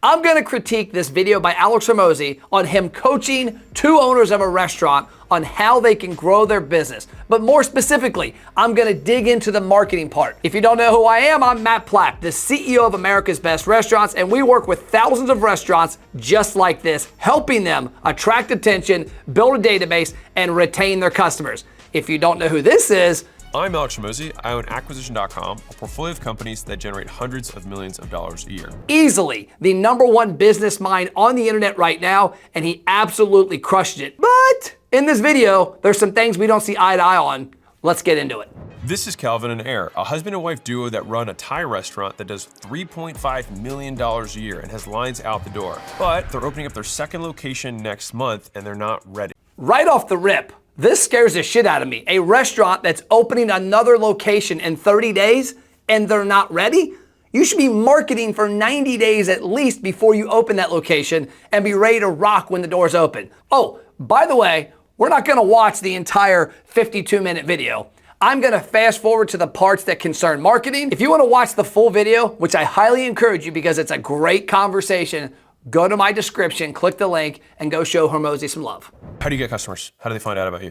I'm gonna critique this video by Alex Hormozi on him coaching two owners of a restaurant on how they can grow their business. But more specifically, I'm gonna dig into the marketing part. If you don't know who I am, I'm Matt Platt, the CEO of America's Best Restaurants, and we work with thousands of restaurants just like this, helping them attract attention, build a database, and retain their customers. If you don't know who this is, I'm Alex Hormozi. I own Acquisition.com, a portfolio of companies that generate hundreds of millions of dollars a year. Easily the #1 business mind on the internet right now, and he absolutely crushed it. But in this video, there's some things we don't see eye to eye on. Let's get into it. This is Calvin and Air, a husband and wife duo that run a Thai restaurant that does $3.5 million a year and has lines out the door. But they're opening up their second location next month and they're not ready. Right off the rip, this scares the shit out of me. A restaurant that's opening another location in 30 days and they're not ready? You should be marketing for 90 days at least before you open that location and be ready to rock when the doors open. Oh, by the way, we're not gonna watch the entire 52-minute video. I'm gonna fast forward to the parts that concern marketing. If you wanna watch the full video, which I highly encourage you because it's a great conversation, go to my description, click the link, and go show Hormozi some love. How do you get customers? How do they find out about you?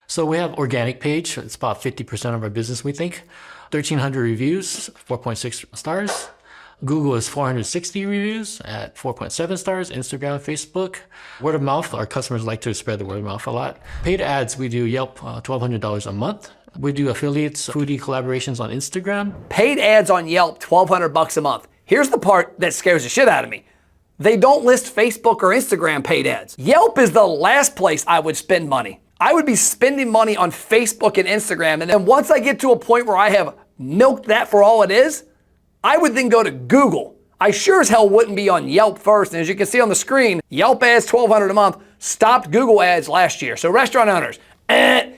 So we have organic page. It's about 50% of our business, we think. 1,300 reviews, 4.6 stars. Google is 460 reviews at 4.7 stars. Instagram, Facebook. Word of mouth, our customers like to spread the word of mouth a lot. Paid ads, we do Yelp, $1,200 a month. We do affiliates, foodie collaborations on Instagram. Paid ads on Yelp, $1,200 a month. Here's the part that scares the shit out of me. They don't list Facebook or Instagram paid ads. Yelp is the last place I would spend money. I would be spending money on Facebook and Instagram, and then once I get to a point where I have milked that for all it is, I would then go to Google. I sure as hell wouldn't be on Yelp first, and as you can see on the screen, Yelp ads $1,200 a month, stopped Google ads last year. So restaurant owners,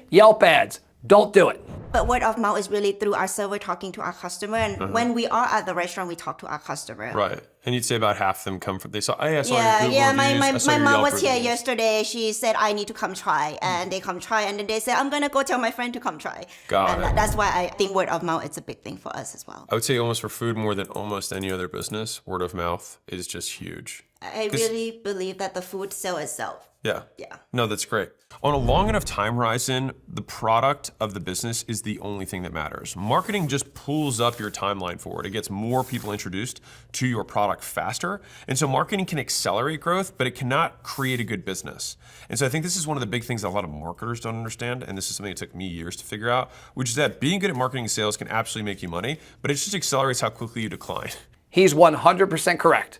Yelp ads, don't do it. But word of mouth is really through our server talking to our customer. And when we are at the restaurant, we talk to our customer. Right. And you'd say about half of them come from, they saw, oh yeah, I saw Yeah, your Google yeah. reviews, My mom was Yelp here reviews. yesterday. She said, I need to come try. And they come try. And then they said, I'm going to go tell my friend to come try. Got it. That's why I think word of mouth is a big thing for us as well. I would say almost for food more than almost any other business, word of mouth is just huge. I really believe that the food sells itself. Yeah. Yeah. No, that's great. On a long enough time horizon, the product of the business is the only thing that matters. Marketing just pulls up your timeline forward. It gets more people introduced to your product faster. And so marketing can accelerate growth, but it cannot create a good business. And so I think this is one of the big things that a lot of marketers don't understand. And this is something that took me years to figure out, which is that being good at marketing and sales can absolutely make you money, but it just accelerates how quickly you decline. He's 100% correct.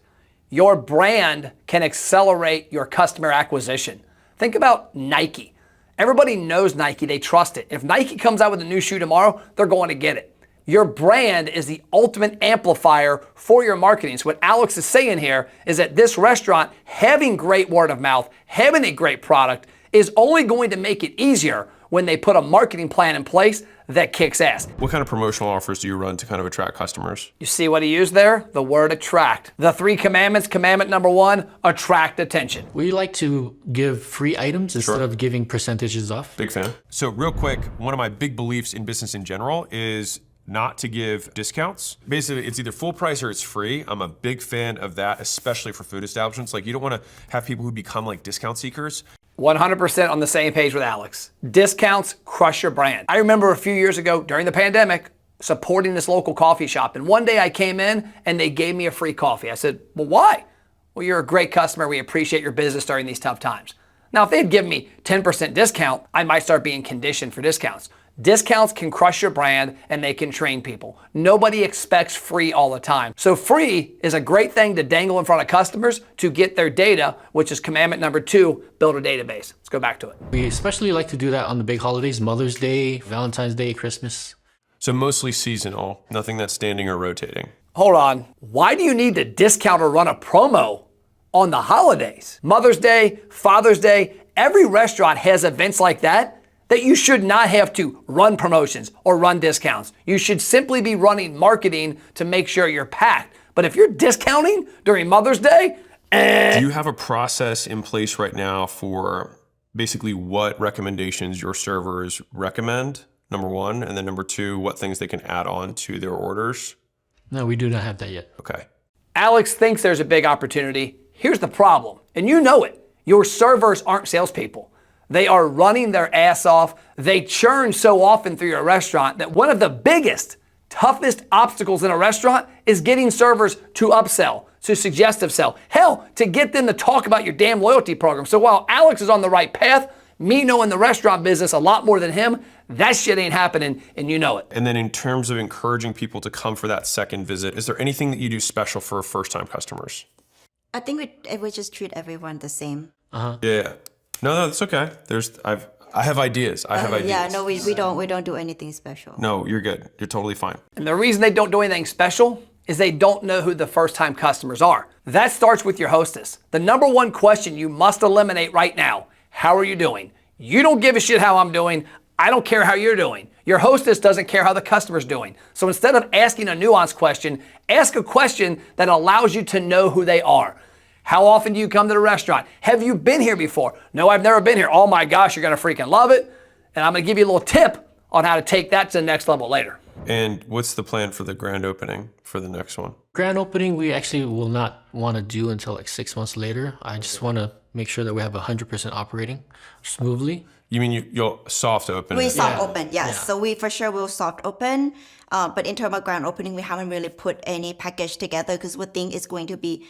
Your brand can accelerate your customer acquisition. Think about Nike. Everybody knows Nike, they trust it. If Nike comes out with a new shoe tomorrow, they're going to get it. Your brand is the ultimate amplifier for your marketing. So what Alex is saying here is that this restaurant having great word of mouth, having a great product is only going to make it easier when they put a marketing plan in place that kicks ass. What kind of promotional offers do you run to kind of attract customers? You see what he used there? The word attract. The 3 commandments, commandment #1, attract attention. We like to give free items instead of giving percentages off. Big fan. So real quick, one of my big beliefs in business in general is not to give discounts. Basically, it's either full price or it's free. I'm a big fan of that, especially for food establishments. Like, you don't want to have people who become like discount seekers. 100% on the same page with Alex. Discounts crush your brand. I remember a few years ago during the pandemic supporting this local coffee shop, and one day I came in and they gave me a free coffee. I said, well, why? Well, you're a great customer. We appreciate your business during these tough times. Now, if they had given me 10% discount, I might start being conditioned for discounts. Discounts can crush your brand and they can train people. Nobody expects free all the time. So free is a great thing to dangle in front of customers to get their data, which is commandment #2, build a database. Let's go back to it. We especially like to do that on the big holidays, Mother's Day, Valentine's Day, Christmas. So mostly seasonal, nothing that's standing or rotating. Hold on. Why do you need to discount or run a promo on the holidays? Mother's Day, Father's Day, every restaurant has events like that you should not have to run promotions or run discounts. You should simply be running marketing to make sure you're packed. But if you're discounting during Mother's Day, Do you have a process in place right now for basically what recommendations your servers recommend, #1, and then #2, what things they can add on to their orders? No, we do not have that yet. Okay. Alex thinks there's a big opportunity. Here's the problem, and you know it. Your servers aren't salespeople. They are running their ass off. They churn so often through your restaurant that one of the biggest, toughest obstacles in a restaurant is getting servers to upsell, to suggestive sell. Hell, to get them to talk about your damn loyalty program. So while Alex is on the right path, me knowing the restaurant business a lot more than him, that shit ain't happening, and you know it. And then in terms of encouraging people to come for that second visit, is there anything that you do special for first-time customers? I think we just treat everyone the same. Yeah. No, that's okay. I have ideas. I have ideas. Yeah, no, we don't do anything special. No, you're good. You're totally fine. And the reason they don't do anything special is they don't know who the first-time customers are. That starts with your hostess. The number one question you must eliminate right now: how are you doing? You don't give a shit how I'm doing. I don't care how you're doing. Your hostess doesn't care how the customer's doing. So instead of asking a nuanced question, ask a question that allows you to know who they are. How often do you come to the restaurant? Have you been here before? No, I've never been here. Oh my gosh, you're gonna freaking love it. And I'm gonna give you a little tip on how to take that to the next level later. And what's the plan for the grand opening for the next one? Grand opening, we actually will not want to do until like 6 months later. I just want to make sure that we have 100% operating smoothly. You mean you'll soft open? We soft Yeah. open, yes. Yeah. So we for sure will soft open. But in terms of grand opening, we haven't really put any package together because we think it's going to be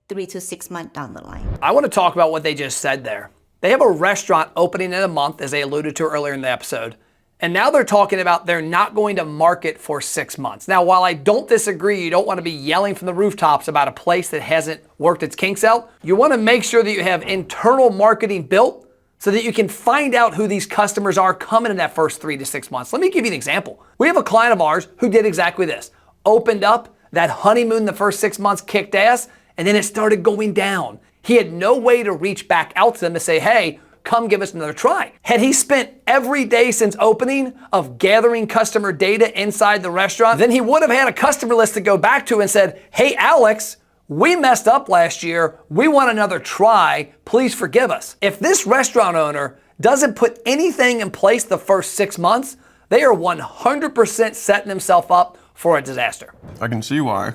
3 to 6 months down the line. I want to talk about what they just said there. They have a restaurant opening in a month, as they alluded to earlier in the episode. And now they're talking about they're not going to market for 6 months. Now, while I don't disagree, you don't want to be yelling from the rooftops about a place that hasn't worked its kinks out. You want to make sure that you have internal marketing built so that you can find out who these customers are coming in that first 3 to 6 months. Let me give you an example. We have a client of ours who did exactly this. Opened up, that honeymoon the first 6 months kicked ass, and then it started going down. He had no way to reach back out to them to say, hey, come give us another try. Had he spent every day since opening of gathering customer data inside the restaurant, then he would have had a customer list to go back to and said, hey, Alex, we messed up last year. We want another try. Please forgive us. If this restaurant owner doesn't put anything in place the first 6 months, they are 100% setting themselves up for a disaster. I can see why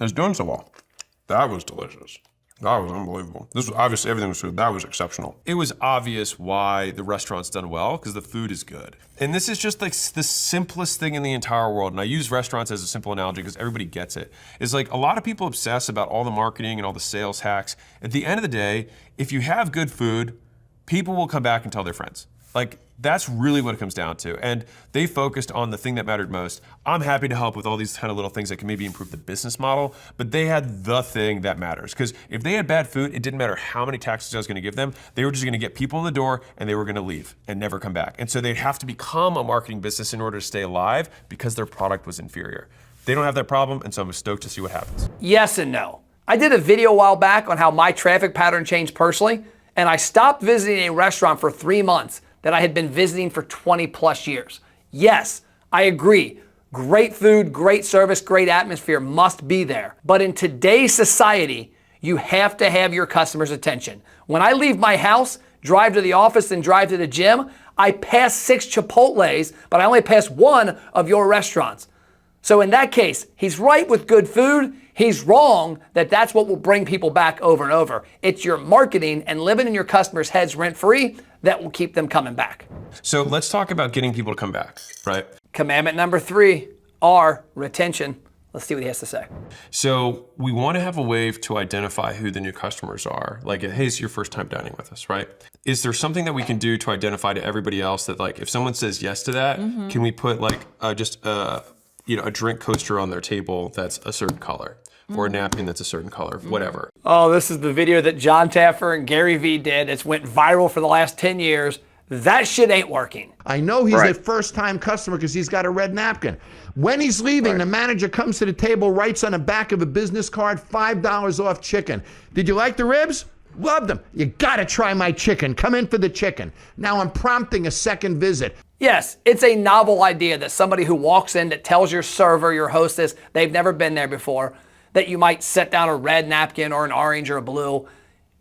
it's doing so well. That was delicious. That was unbelievable. This was obviously everything was food. That was exceptional. It was obvious why the restaurant's done well, because the food is good. And this is just like the simplest thing in the entire world. And I use restaurants as a simple analogy because everybody gets it. It's like a lot of people obsess about all the marketing and all the sales hacks. At the end of the day, if you have good food, people will come back and tell their friends. Like, that's really what it comes down to. And they focused on the thing that mattered most. I'm happy to help with all these kind of little things that can maybe improve the business model, but they had the thing that matters. Because if they had bad food, it didn't matter how many taxes I was gonna give them, they were just gonna get people in the door and they were gonna leave and never come back. And so they'd have to become a marketing business in order to stay alive because their product was inferior. They don't have that problem, and so I'm stoked to see what happens. Yes and no. I did a video a while back on how my traffic pattern changed personally, and I stopped visiting a restaurant for 3 months that I had been visiting for 20 plus years. Yes, I agree. Great food, great service, great atmosphere must be there. But in today's society, you have to have your customers' attention. When I leave my house, drive to the office, and drive to the gym, I pass 6 Chipotles, but I only pass 1 of your restaurants. So in that case, he's right with good food. He's wrong that that's what will bring people back over and over. It's your marketing and living in your customers' heads rent-free that will keep them coming back. So let's talk about getting people to come back, right? Commandment number 3, R, retention. Let's see what he has to say. So we want to have a way to identify who the new customers are. Like, hey, it's your first time dining with us, right? Is there something that we can do to identify to everybody else that, like, if someone says yes to that, can we put like just a drink coaster on their table that's a certain color, or a napkin that's a certain color, whatever? Oh, this is the video that John Taffer and Gary Vee did. It's went viral for the last 10 years. That shit ain't working. I know he's a first-time customer because he's got a red napkin. When he's leaving, the manager comes to the table, writes on the back of a business card, $5 off chicken. Did you like the ribs? Loved them. You gotta try my chicken. Come in for the chicken. Now I'm prompting a second visit. Yes, it's a novel idea that somebody who walks in that tells your server, your hostess, they've never been there before, that you might set down a red napkin or an orange or a blue.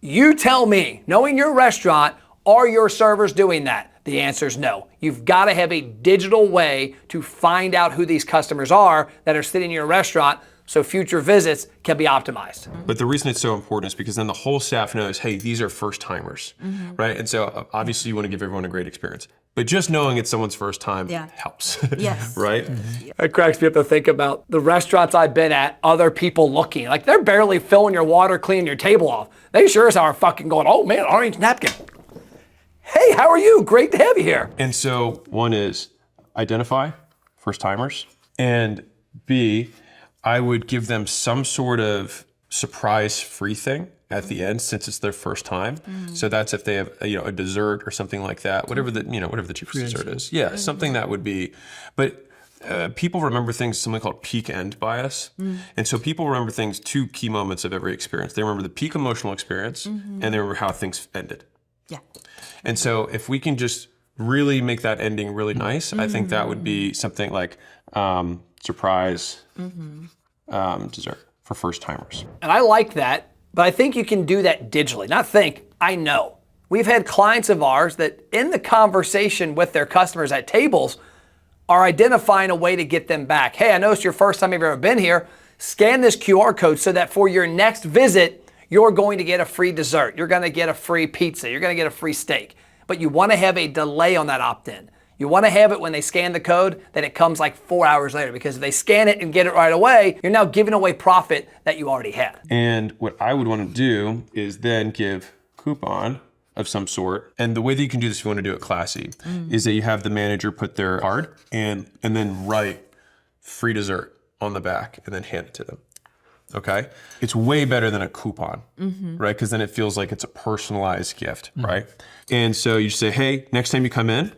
You tell me, knowing your restaurant, are your servers doing that? The answer is no. You've got to have a digital way to find out who these customers are that are sitting in your restaurant so future visits can be optimized. But the reason it's so important is because then the whole staff knows, hey, these are first timers, right? And so obviously you want to give everyone a great experience. But just knowing it's someone's first time helps, Yes. right? It cracks me up to think about the restaurants I've been at, other people looking. Like they're barely filling your water, cleaning your table off. They sure as hell are fucking going, oh man, orange napkin. Hey, how are you? Great to have you here. And so one is identify first timers, and B, I would give them some sort of surprise free thing at the end since it's their first time. So that's if they have a dessert or something like that, whatever the cheapest dessert is. Yeah, something that would be, but people remember things, something called peak end bias. And so people remember things, two key moments of every experience. They remember the peak emotional experience and they remember how things ended. Yeah. And so if we can just really make that ending really nice, I think that would be something like surprise dessert for first timers. And I like that, but I think you can do that digitally. Not think, I know. We've had clients of ours that in the conversation with their customers at tables are identifying a way to get them back. Hey, I noticed your first time you've ever been here. Scan this QR code so that for your next visit, you're going to get a free dessert. You're going to get a free pizza. You're going to get a free steak. But you want to have a delay on that opt-in. You want to have it when they scan the code that it comes like 4 hours later, because if they scan it and get it right away, you're now giving away profit that you already had. And what I would want to do is then give coupon of some sort. And the way that you can do this if you want to do it classy is that you have the manager put their card and then write free dessert on the back and then hand it to them. Okay? It's way better than a coupon, right? Because then it feels like it's a personalized gift, right? And so you say, hey, next time you come in,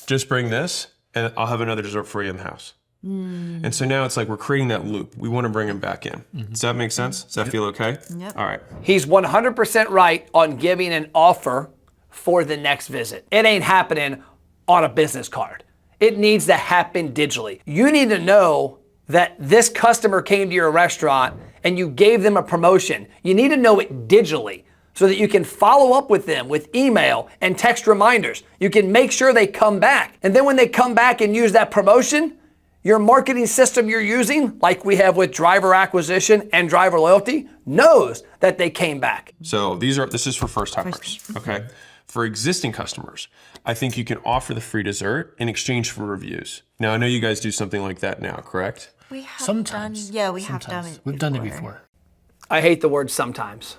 just bring this and I'll have another dessert for you in the house. And so now it's like we're creating that loop. We want to bring them back in. Does that make sense? Does that feel okay? Yep. All right. He's 100% right on giving an offer for the next visit. It ain't happening on a business card. It needs to happen digitally. You need to know that this customer came to your restaurant and you gave them a promotion. You need to know it digitally so that you can follow up with them with email and text reminders. You can make sure they come back. And then when they come back and use that promotion, your marketing system you're using, like we have with driver acquisition and driver loyalty, knows that they came back. So this is for first timers, okay? For existing customers, I think you can offer the free dessert in exchange for reviews. Now, I know you guys do something like that now, correct? We have Sometimes. done, yeah, we have done it. We've done it before. I hate the word sometimes.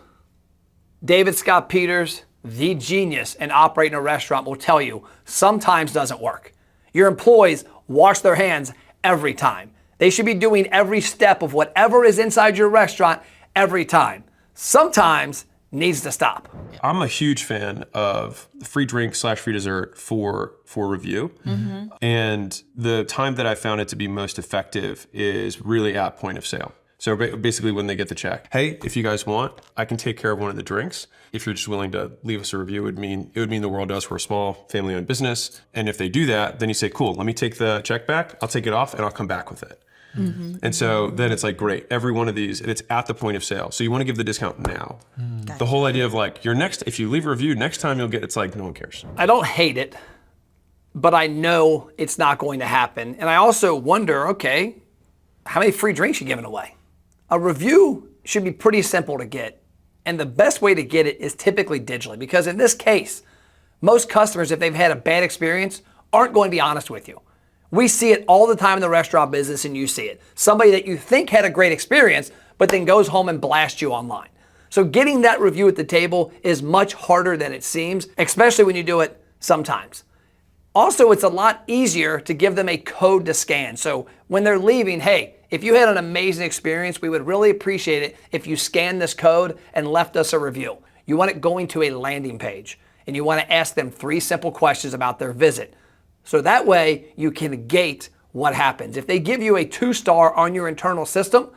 David Scott Peters, the genius in operating a restaurant, will tell you sometimes doesn't work. Your employees wash their hands every time. They should be doing every step of whatever is inside your restaurant every time. Sometimes needs to stop. I'm a huge fan of the free drink / free dessert for review. And the time that I found it to be most effective is really at point of sale. So basically when they get the check, hey, if you guys want, I can take care of one of the drinks. If you're just willing to leave us a review, it would mean the world to us. We're a small family-owned business. And if they do that, then you say, cool, let me take the check back. I'll take it off and I'll come back with it. And so then it's like, great, every one of these, and it's at the point of sale. So you want to give the discount now. The whole idea of like, if you leave a review, next time you'll get, it's like, no one cares. I don't hate it, but I know it's not going to happen. And I also wonder, okay, how many free drinks are you giving away? A review should be pretty simple to get. And the best way to get it is typically digitally, because in this case, most customers, if they've had a bad experience, aren't going to be honest with you. We see it all the time in the restaurant business, and you see it. Somebody that you think had a great experience, but then goes home and blasts you online. So getting that review at the table is much harder than it seems, especially when you do it sometimes. Also, it's a lot easier to give them a code to scan. So when they're leaving, hey, if you had an amazing experience, we would really appreciate it if you scanned this code and left us a review. You want it going to a landing page, and you want to ask them 3 simple questions about their visit. So that way you can gate what happens. If they give you a 2-star on your internal system,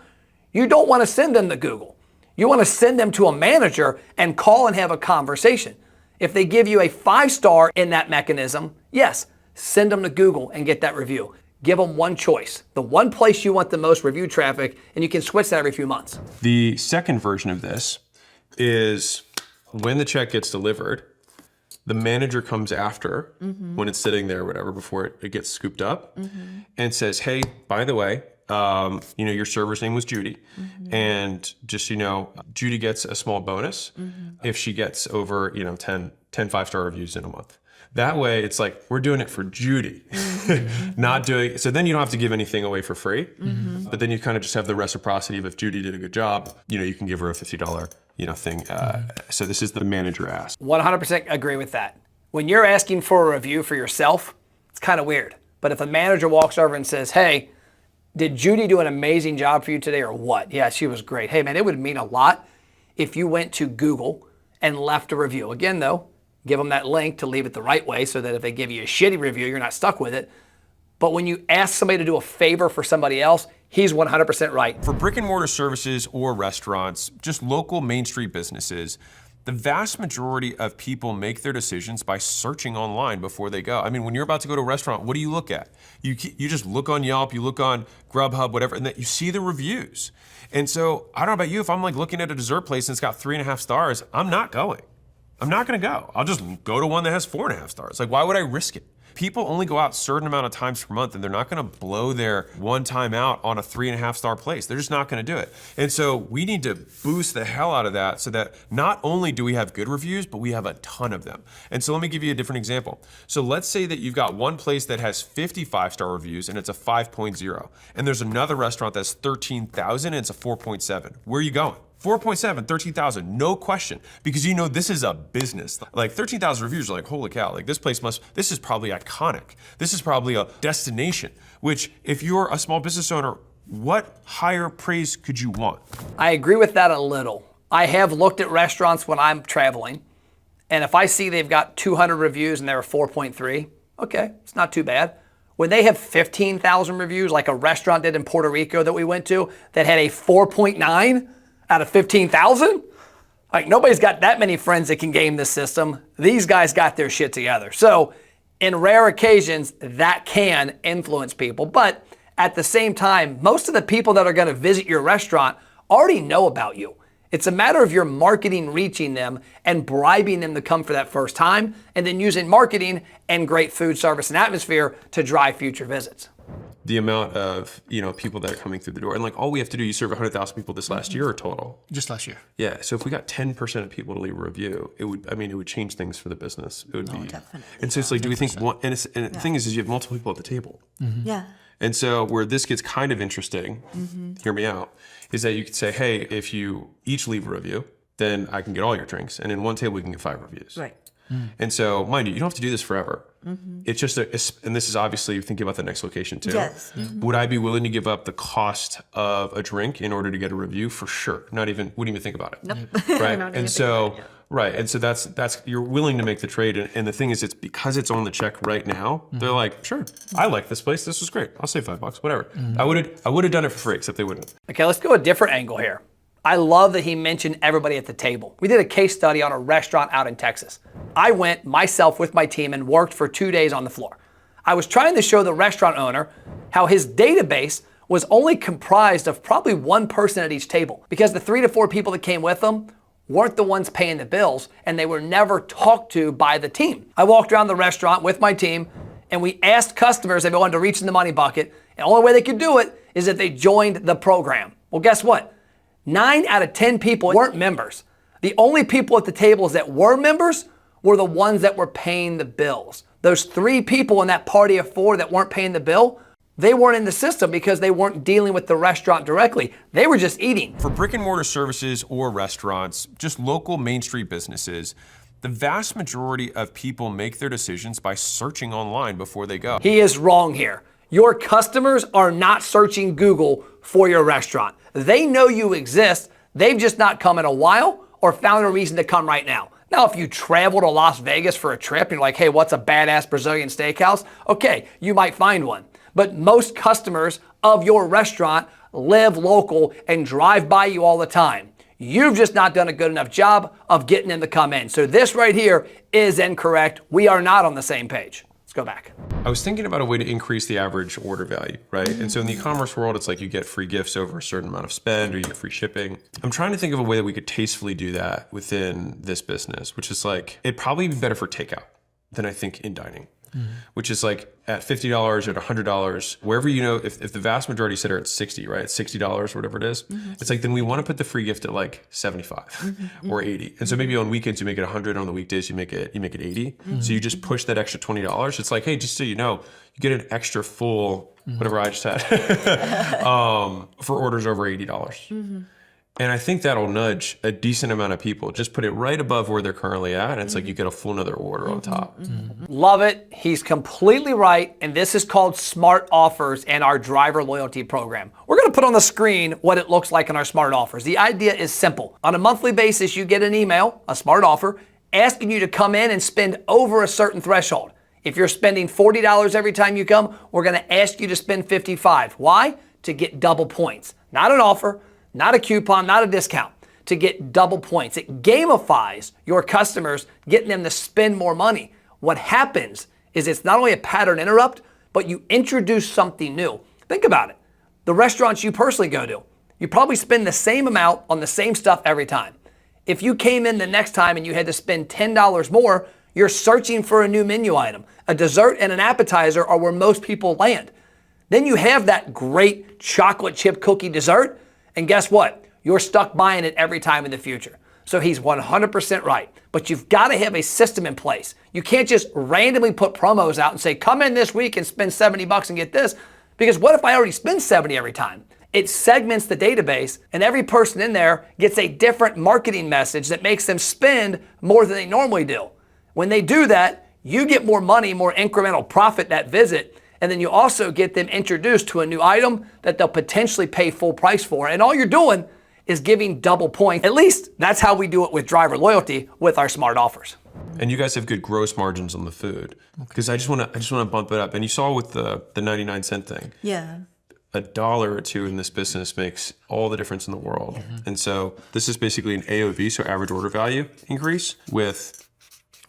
you don't want to send them to Google. You want to send them to a manager and call and have a conversation. If they give you a 5-star in that mechanism, yes, send them to Google and get that review. Give them one choice, the one place you want the most review traffic, and you can switch that every few months. The second version of this is when the check gets delivered, the manager comes after when it's sitting there or whatever before it gets scooped up and says, hey, by the way, your server's name was Judy, and just, Judy gets a small bonus if she gets over, 10 5-star reviews in a month. That way, it's like, we're doing it for Judy, not doing, so then you don't have to give anything away for free, but then you kind of just have the reciprocity of if Judy did a good job, you can give her a $50, thing. So this is the manager ask. 100% agree with that. When you're asking for a review for yourself, it's kind of weird. But if a manager walks over and says, hey, did Judy do an amazing job for you today or what? Yeah, she was great. Hey man, it would mean a lot if you went to Google and left a review. Again though, give them that link to leave it the right way so that if they give you a shitty review, you're not stuck with it. But when you ask somebody to do a favor for somebody else, he's 100% right. For brick and mortar services or restaurants, just local Main Street businesses, the vast majority of people make their decisions by searching online before they go. I mean, when you're about to go to a restaurant, what do you look at? You just look on Yelp, you look on Grubhub, whatever, and that you see the reviews. And so I don't know about you, if I'm like looking at a dessert place and it's got 3.5 stars, I'm not going. I'm not gonna go. I'll just go to one that has 4.5 stars. Like, why would I risk it? People only go out a certain amount of times per month and they're not gonna blow their one time out on a 3.5 star place. They're just not gonna do it. And so we need to boost the hell out of that so that not only do we have good reviews, but we have a ton of them. And so let me give you a different example. So let's say that you've got one place that has 55-star reviews and it's a 5.0. And there's another restaurant that's 13,000 and it's a 4.7. Where are you going? 4.7, 13,000, no question, because this is a business. Like 13,000 reviews are like, holy cow, like this is probably iconic. This is probably a destination, which if you're a small business owner, what higher praise could you want? I agree with that a little. I have looked at restaurants when I'm traveling, and if I see they've got 200 reviews and they're a 4.3, okay, it's not too bad. When they have 15,000 reviews, like a restaurant did in Puerto Rico that we went to, that had a 4.9, out of 15,000? Like nobody's got that many friends that can game this system. These guys got their shit together. So in rare occasions, that can influence people. But at the same time, most of the people that are gonna visit your restaurant already know about you. It's a matter of your marketing reaching them and bribing them to come for that first time, and then using marketing and great food service and atmosphere to drive future visits. The amount of people that are coming through the door, and like all we have to do, you serve 100,000 people this last year or total? Just last year. Yeah. So if we got 10% of people to leave a review, it would change things for the business. It would be. Definitely. And so it's like, do we think one? And the thing is you have multiple people at the table. Yeah. And so where this gets kind of interesting, hear me out, is that you could say, hey, if you each leave a review, then I can get all your drinks, and in one table we can get 5 reviews. Right. And so, mind you, you don't have to do this forever. It's just, and this is obviously thinking about the next location too. Yes. Would I be willing to give up the cost of a drink in order to get a review? For sure. Wouldn't even think about it. Nope. Right. And so, and so that's you're willing to make the trade. And the thing is, it's because it's on the check right now. They're like, sure, I like this place. This was great. I'll save $5, whatever. I would have done it for free, except they wouldn't. Okay, let's go a different angle here. I love that he mentioned everybody at the table. We did a case study on a restaurant out in Texas. I went myself with my team and worked for 2 days on the floor. I was trying to show the restaurant owner how his database was only comprised of probably one person at each table, because the 3 to 4 people that came with them weren't the ones paying the bills, and they were never talked to by the team. I walked around the restaurant with my team, and we asked customers if they wanted to reach in the money bucket, and the only way they could do it is if they joined the program. Well, guess what? 9 out of 10 people weren't members. The only people at the tables that were members were the ones that were paying the bills. Those 3 people in that party of 4 that weren't paying the bill, they weren't in the system because they weren't dealing with the restaurant directly. They were just eating. For brick and mortar services or restaurants, just local Main Street businesses, the vast majority of people make their decisions by searching online before they go. He is wrong here. Your customers are not searching Google for your restaurant. They know you exist. They've just not come in a while or found a reason to come right now. Now, if you travel to Las Vegas for a trip and you're like, hey, what's a badass Brazilian steakhouse? Okay, you might find one. But most customers of your restaurant live local and drive by you all the time. You've just not done a good enough job of getting them to come in. So this right here is incorrect. We are not on the same page. Let's go back. I was thinking about a way to increase the average order value, right? And so in the e-commerce world, it's like you get free gifts over a certain amount of spend, or you get free shipping. I'm trying to think of a way that we could tastefully do that within this business, which is like, it'd probably be better for takeout than I think in dining. which is like at $50 or at $100, wherever, you know, if the vast majority said are at 60, right? $60 or whatever it is, it's like, then we want to put the free gift at like 75 or 80. And so maybe on weekends you make it 100, on the weekdays you make it 80. So you just push that extra $20. It's like, hey, just so you know, you get an extra full, whatever I just had, for orders over $80. And I think that'll nudge a decent amount of people. Just put it right above where they're currently at, and it's like you get a full another order on top. Love it. He's completely right. And this is called Smart Offers and our driver loyalty program. We're going to put on the screen what it looks like in our Smart Offers. The idea is simple. On a monthly basis, you get an email, a Smart Offer, asking you to come in and spend over a certain threshold. If you're spending $40 every time you come, we're going to ask you to spend $55. Why? To get double points. Not an offer, not a coupon, not a discount, to get double points. It gamifies your customers, getting them to spend more money. What happens is it's not only a pattern interrupt, but you introduce something new. Think about it. The restaurants you personally go to, you probably spend the same amount on the same stuff every time. If you came in the next time and you had to spend $10 more, you're searching for a new menu item. A dessert and an appetizer are where most people land. Then you have that great chocolate chip cookie dessert, and guess what? You're stuck buying it every time in the future. So he's 100% right. But you've got to have a system in place. You can't just randomly put promos out and say, come in this week and spend $70 and get this. Because what if I already spend 70 every time? It segments the database, and every person in there gets a different marketing message that makes them spend more than they normally do. When they do that, you get more money, more incremental profit that visit. And then you also get them introduced to a new item that they'll potentially pay full price for. And all you're doing is giving double points. At least that's how we do it with driver loyalty with our Smart Offers. And you guys have good gross margins on the food, because I just want to bump it up. And you saw with the 99-cent thing. Yeah. $1 or $2 in this business makes all the difference in the world. And so this is basically an AOV, so average order value increase, with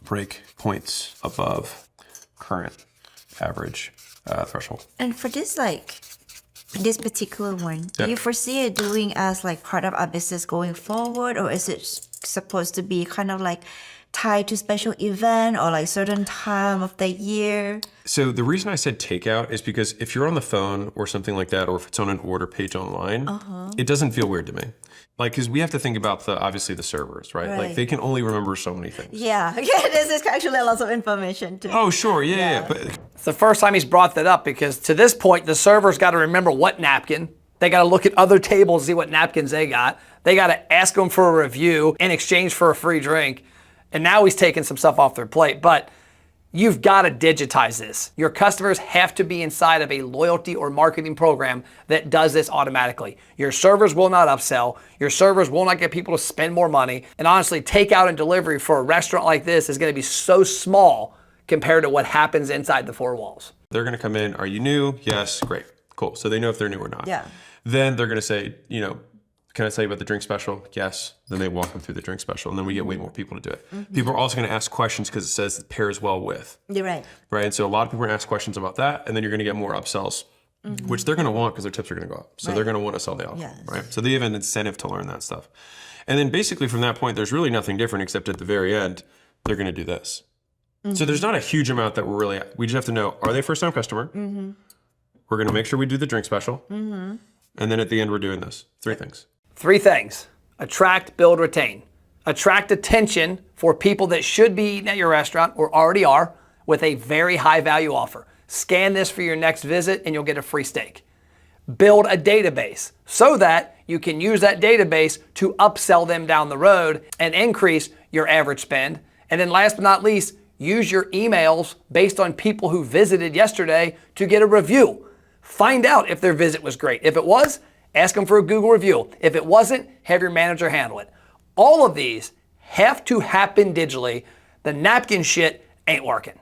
break points above current average threshold. And for this, like, this particular one, do you foresee it doing as like part of our business going forward, or is it supposed to be kind of like tied to special event or like certain time of the year? So the reason I said takeout is because if you're on the phone or something like that, or if it's on an order page online, it doesn't feel weird to me. Like, because we have to think about obviously the servers, right? Like they can only remember so many things. Yeah, this is actually a lot of information too. Oh, sure, yeah. But It's the first time he's brought that up, because to this point, the server's got to remember what napkin. They got to look at other tables, see what napkins they got. They got to ask them for a review in exchange for a free drink. And now he's taking some stuff off their plate. But you've got to digitize this. Your customers have to be inside of a loyalty or marketing program that does this automatically. Your servers will not upsell. Your servers will not get people to spend more money. And honestly, takeout and delivery for a restaurant like this is going to be so small compared to what happens inside the four walls. they're going to come in. Are you new? Yes. Great. Cool. So they know if they're new or not. Yeah. Then they're going to say, can I tell you about the drink special? Yes. Then they walk them through the drink special, and then we get way more people to do it. Mm-hmm. People are also going to ask questions because it says it pairs well with. You're right. Right. And so a lot of people are going to ask questions about that, and then you're going to get more upsells, which they're going to want because their tips are going to go up. So they're going to want to sell the offer. Yes. Right. So they have an incentive to learn that stuff. And then basically from that point, there's really nothing different except at the very end, they're going to do this. So there's not a huge amount that we just have to know, are they a first-time customer? Mm-hmm. We're going to make sure we do the drink special. Mm-hmm. And then at the end, we're doing this. 3 things. 3 things. Attract, build, retain. Attract attention for people that should be eating at your restaurant or already are with a very high value offer. Scan this for your next visit and you'll get a free steak. Build a database so that you can use that database to upsell them down the road and increase your average spend. And then last but not least, use your emails based on people who visited yesterday to get a review. Find out if their visit was great. If it was, ask them for a Google review. If it wasn't, have your manager handle it. All of these have to happen digitally. The napkin shit ain't working.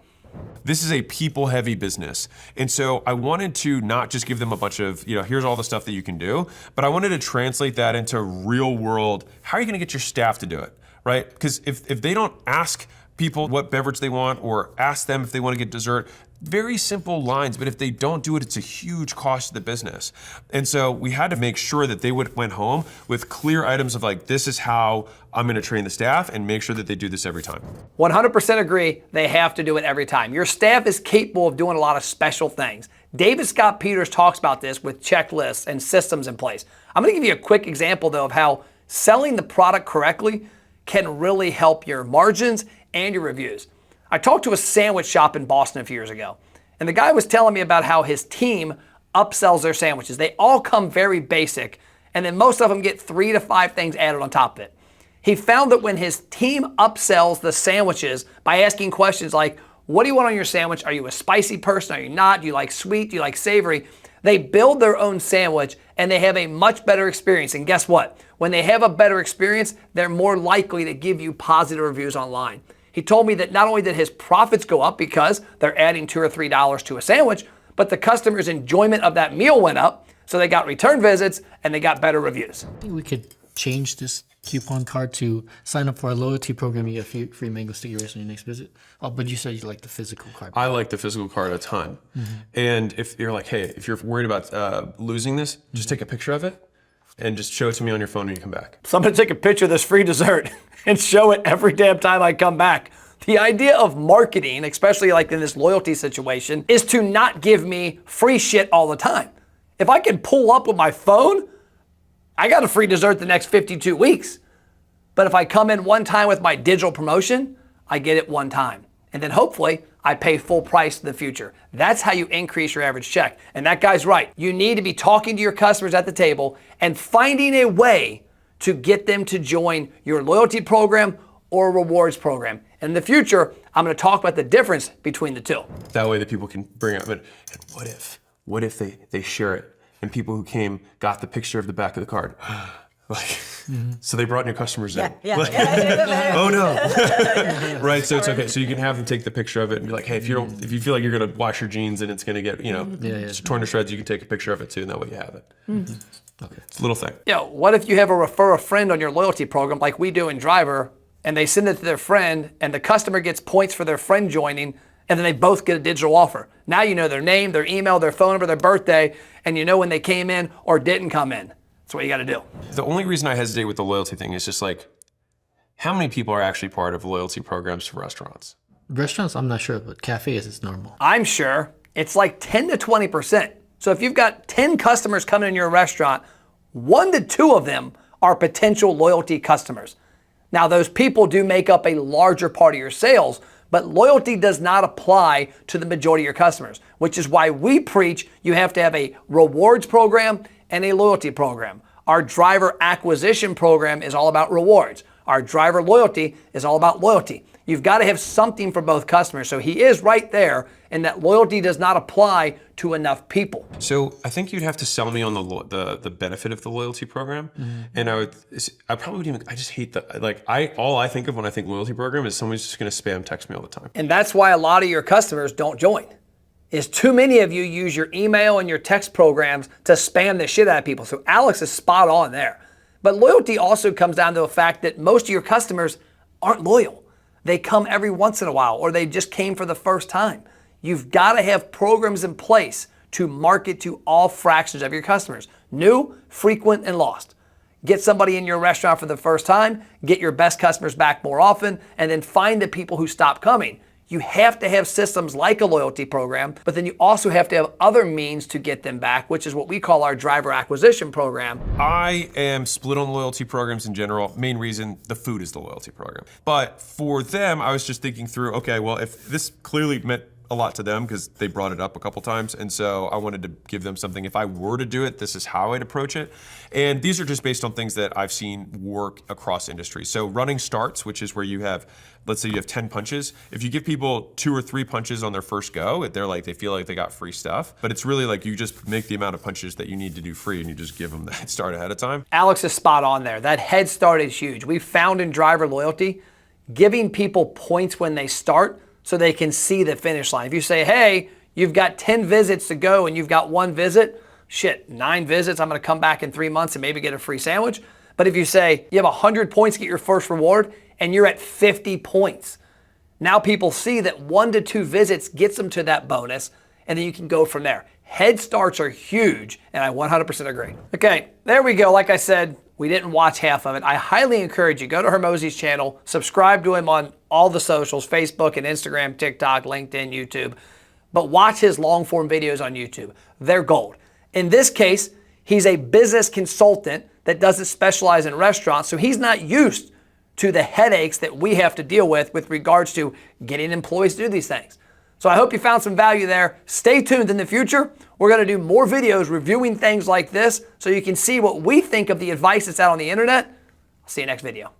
This is a people-heavy business. And so I wanted to not just give them a bunch of, here's all the stuff that you can do, but I wanted to translate that into real world. How are you gonna get your staff to do it, right? Because if they don't ask people what beverage they want or ask them if they want to get dessert, very simple lines, but if they don't do it, it's a huge cost to the business. And so we had to make sure that they went home with clear items of like, this is how I'm gonna train the staff, and make sure that they do this every time. 100% agree, they have to do it every time. Your staff is capable of doing a lot of special things. David Scott Peters talks about this with checklists and systems in place. I'm gonna give you a quick example though of how selling the product correctly can really help your margins and your reviews. I talked to a sandwich shop in Boston a few years ago, and the guy was telling me about how his team upsells their sandwiches. They all come very basic, and then most of them get 3 to 5 things added on top of it. He found that when his team upsells the sandwiches by asking questions like, what do you want on your sandwich? Are you a spicy person? Are you not? Do you like sweet? Do you like savory? They build their own sandwich and they have a much better experience. And guess what? When they have a better experience, they're more likely to give you positive reviews online. He told me that not only did his profits go up because they're adding $2 or $3 to a sandwich, but the customer's enjoyment of that meal went up. So they got return visits and they got better reviews. I think we could change this coupon card to sign up for our loyalty program. You get free mango sticky rice on your next visit. Oh, but you said you like the physical card. I like the physical card a ton. And if you're like, hey, if you're worried about losing this, just take a picture of it and just show it to me on your phone when you come back. So I'm gonna take a picture of this free dessert and show it every damn time I come back. The idea of marketing, especially like in this loyalty situation, is to not give me free shit all the time. If I can pull up with my phone, I got a free dessert the next 52 weeks. But if I come in one time with my digital promotion, I get it one time. And then hopefully I pay full price in the future. That's how you increase your average check. And that guy's right. You need to be talking to your customers at the table and finding a way to get them to join your loyalty program or rewards program. And in the future, I'm gonna talk about the difference between the two. That way that people can bring up, and what if they share it and people who came got the picture of the back of the card? Like, so they brought new customers in. Like, oh no. Right, so it's okay. So you can have them take the picture of it and be like, hey, if you feel like you're gonna wash your jeans and it's gonna get, torn to shreds, you can take a picture of it too, and that way you have it. Okay, it's a little thing. What if you have a refer a friend on your loyalty program like we do in Driver, and they send it to their friend, and the customer gets points for their friend joining, and then they both get a digital offer. Now you know their name, their email, their phone number, their birthday, and you know when they came in or didn't come in. That's what you gotta do. The only reason I hesitate with the loyalty thing is just like, how many people are actually part of loyalty programs for restaurants? Restaurants, I'm not sure, but cafes, it's normal. I'm sure it's like 10 to 20%. So if you've got 10 customers coming in your restaurant, 1 to 2 of them are potential loyalty customers. Now those people do make up a larger part of your sales, but loyalty does not apply to the majority of your customers, which is why we preach you have to have a rewards program and a loyalty program. Our driver acquisition program is all about rewards. Our driver loyalty is all about loyalty. You've got to have something for both customers. So he is right there, and that loyalty does not apply to enough people. So I think you'd have to sell me on the benefit of the loyalty program, and I probably would even. I just hate all I think of when I think loyalty program is someone's just going to spam text me all the time. And that's why a lot of your customers don't join. Is too many of you use your email and your text programs to spam the shit out of people. So Alex is spot on there. But loyalty also comes down to the fact that most of your customers aren't loyal. They come every once in a while, or they just came for the first time. You've got to have programs in place to market to all fractions of your customers, new, frequent, and lost. Get somebody in your restaurant for the first time, get your best customers back more often, and then find the people who stop coming. You have to have systems like a loyalty program, but then you also have to have other means to get them back, which is what we call our driver acquisition program. I am split on loyalty programs in general. Main reason, the food is the loyalty program. But for them, I was just thinking through, okay, well, if this clearly meant a lot to them because they brought it up a couple times, and so I wanted to give them something. If I were to do it, this is how I'd approach it. And these are just based on things that I've seen work across industries. So running starts, which is where you have, let's say you have 10 punches. If you give people 2 or 3 punches on their first go, they feel like they got free stuff. But it's really like you just make the amount of punches that you need to do free, and you just give them the head start ahead of time. Alex is spot on there. That head start is huge. We found in driver loyalty, giving people points when they start so they can see the finish line. If you say, hey, you've got 10 visits to go and you've got 1 visit, 9 visits, I'm gonna come back in 3 months and maybe get a free sandwich. But if you say you have 100 points to get your first reward and you're at 50 points, Now people see that 1 to 2 visits gets them to that bonus, and then you can go from there. Head starts are huge, and I 100% agree. Okay, there we go. Like I said, we didn't watch half of it. I highly encourage you, go to Hormozi's channel, subscribe to him on all the socials, Facebook and Instagram, TikTok, LinkedIn, YouTube, but watch his long form videos on YouTube. They're gold. In this case, he's a business consultant that doesn't specialize in restaurants, so he's not used to the headaches that we have to deal with regards to getting employees to do these things. So I hope you found some value there. Stay tuned in the future. We're going to do more videos reviewing things like this so you can see what we think of the advice that's out on the internet. I'll see you next video.